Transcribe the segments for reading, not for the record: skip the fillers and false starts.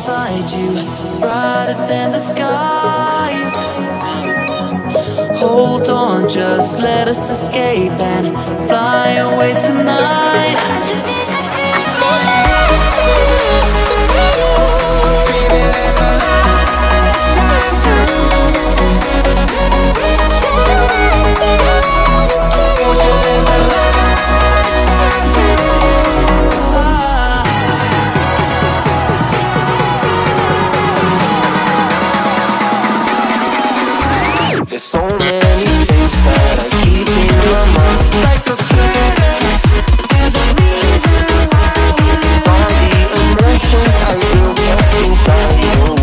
inside you, brighter than the skies. Hold on, just let us escape and fly away tonight. There's so many things that I keep in my mind, like a past. There's a reason why all the emotions I built up inside you.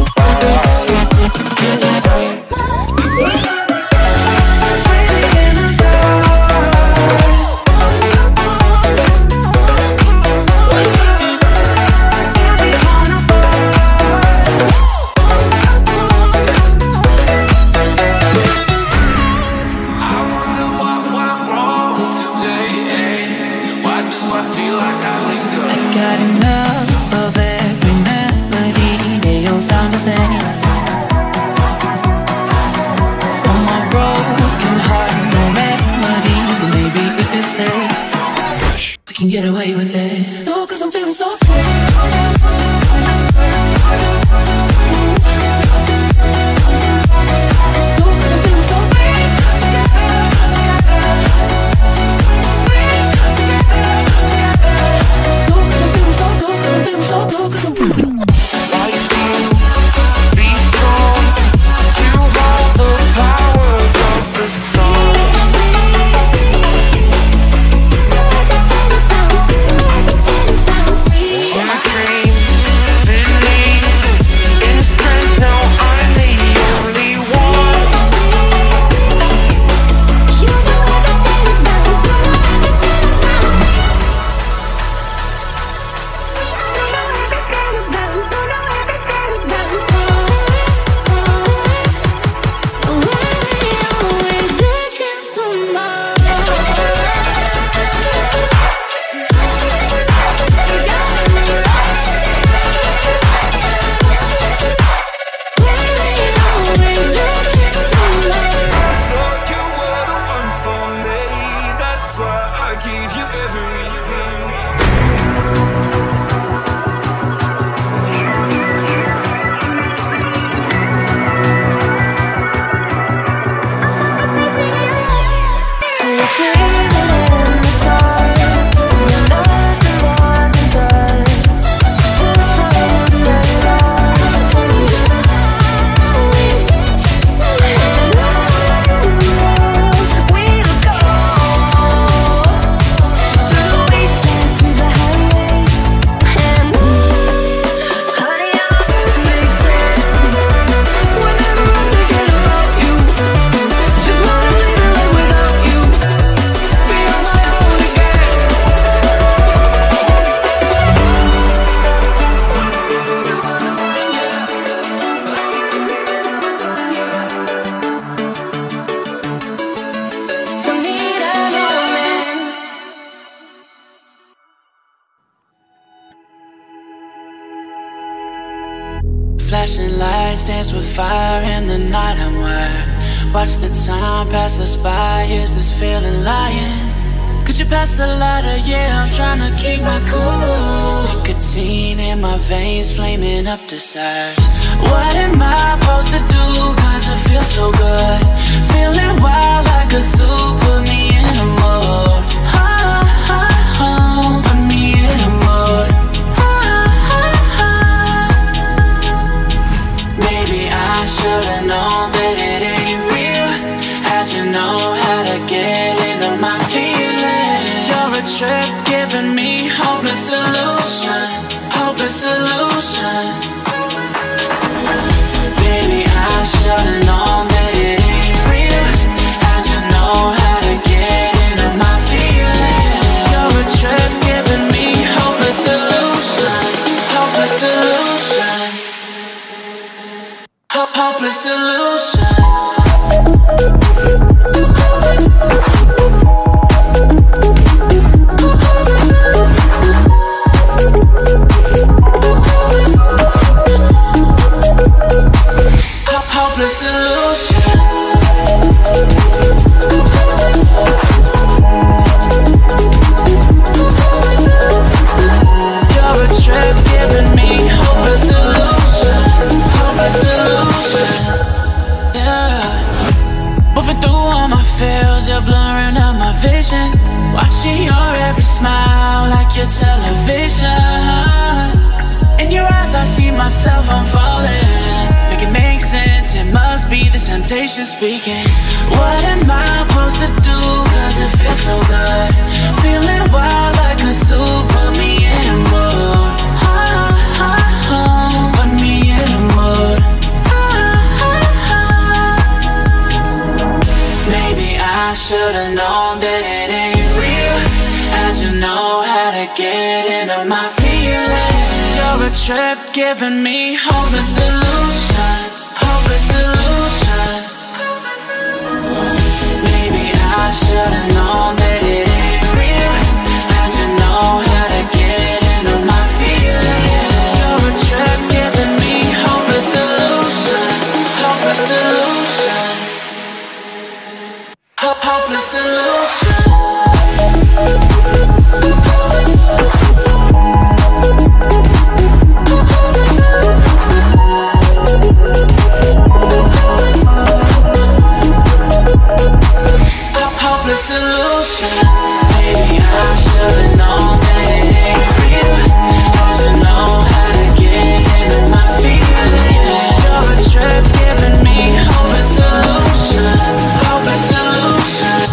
Can get away with it. No, 'cause I'm feeling so flashing lights dance with fire in the night. I'm wired. Watch the time pass us by. Is this feeling lying? Could you pass the lighter? Yeah, I'm trying to keep my cool. Nicotine in my veins, flaming up desires. What am I supposed to do? 'Cause it feels so good. Feeling wild like a zoo. Put me in a mood. Put me in a mood. Maybe I should've known that it ain't real. How'd you know how to get into my feelings? You're a trip giving me hopeless solution. Hopeless solution. Maybe I should've known that it ain't real. How'd you know how to get into my feelings? You're a trip giving me hopeless solution. Hopeless solution. Hopeless solution. feels, you're blurring out my vision. Watching your every smile like your television. In your eyes I see myself, I'm falling. Make it make sense, it must be the temptation speaking. What am I supposed to do, cause it feels so good. Feeling wild like a zoo, put me in a mood. Put me in a mood. Maybe I should've known that it ain't real. How'd you know how to get into my feelings? You're a trip giving me hopeless illusion. Hopeless illusion. Maybe I should've known that it ain't real. How'd you know how to get into my feelings? You're a trip giving me hopeless illusion. Hopeless illusion. Hopeless illusion. Hopeless illusion. Maybe I should've known that it ain't real. How'd you know how to get into my feelings? You're a trip giving me hopeless illusion. Hopeless illusion.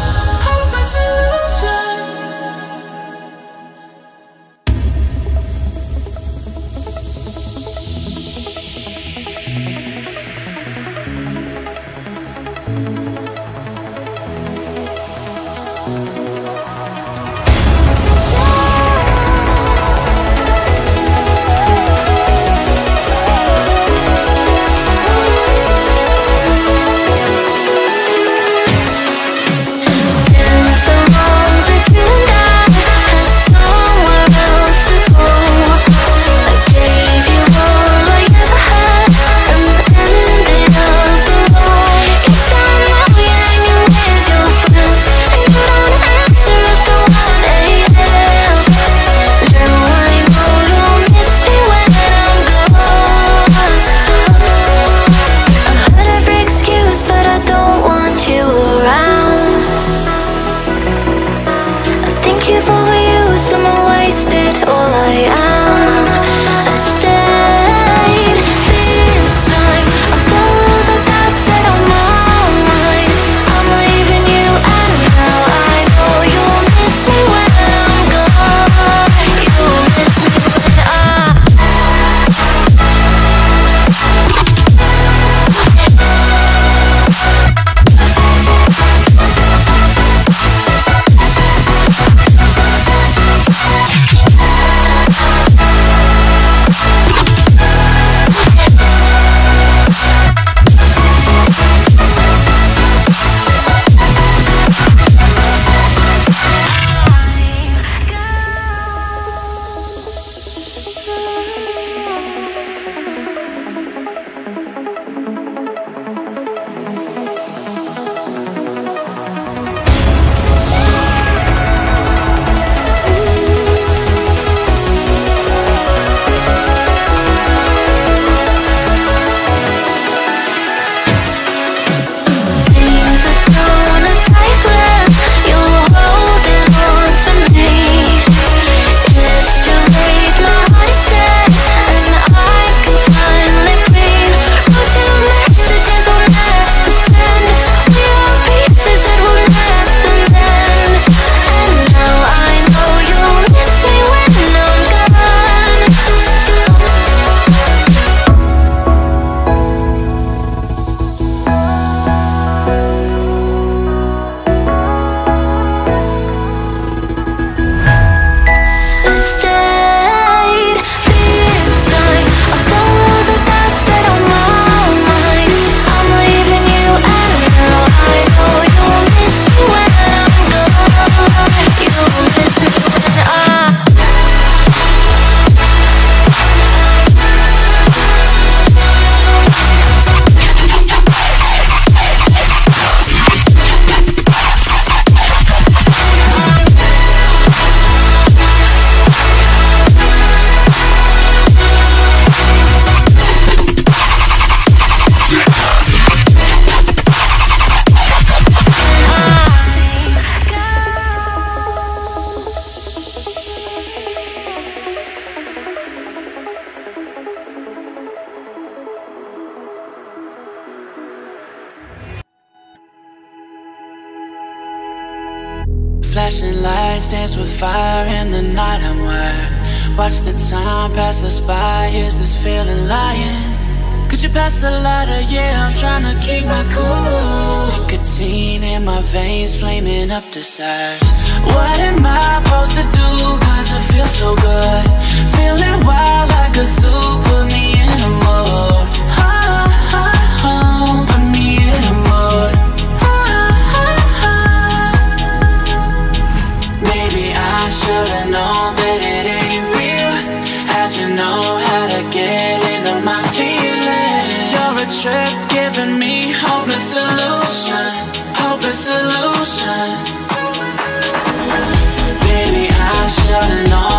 Flashing lights dance with fire in the night. I'm wired. Watch the time pass us by. Is this feeling lying? Could you pass the lighter? Yeah, I'm trying to keep my cool. Nicotine in my veins, flaming up desires. What am I supposed to do? Cause it feels so good. Feeling wild like a zoo. Put me in a mood. Put me in a mood. Maybe I should've known that it ain't real. How'd you know how to get into my feelings? You're a trip giving me hopeless solution. Hopeless solution. Baby, I should've known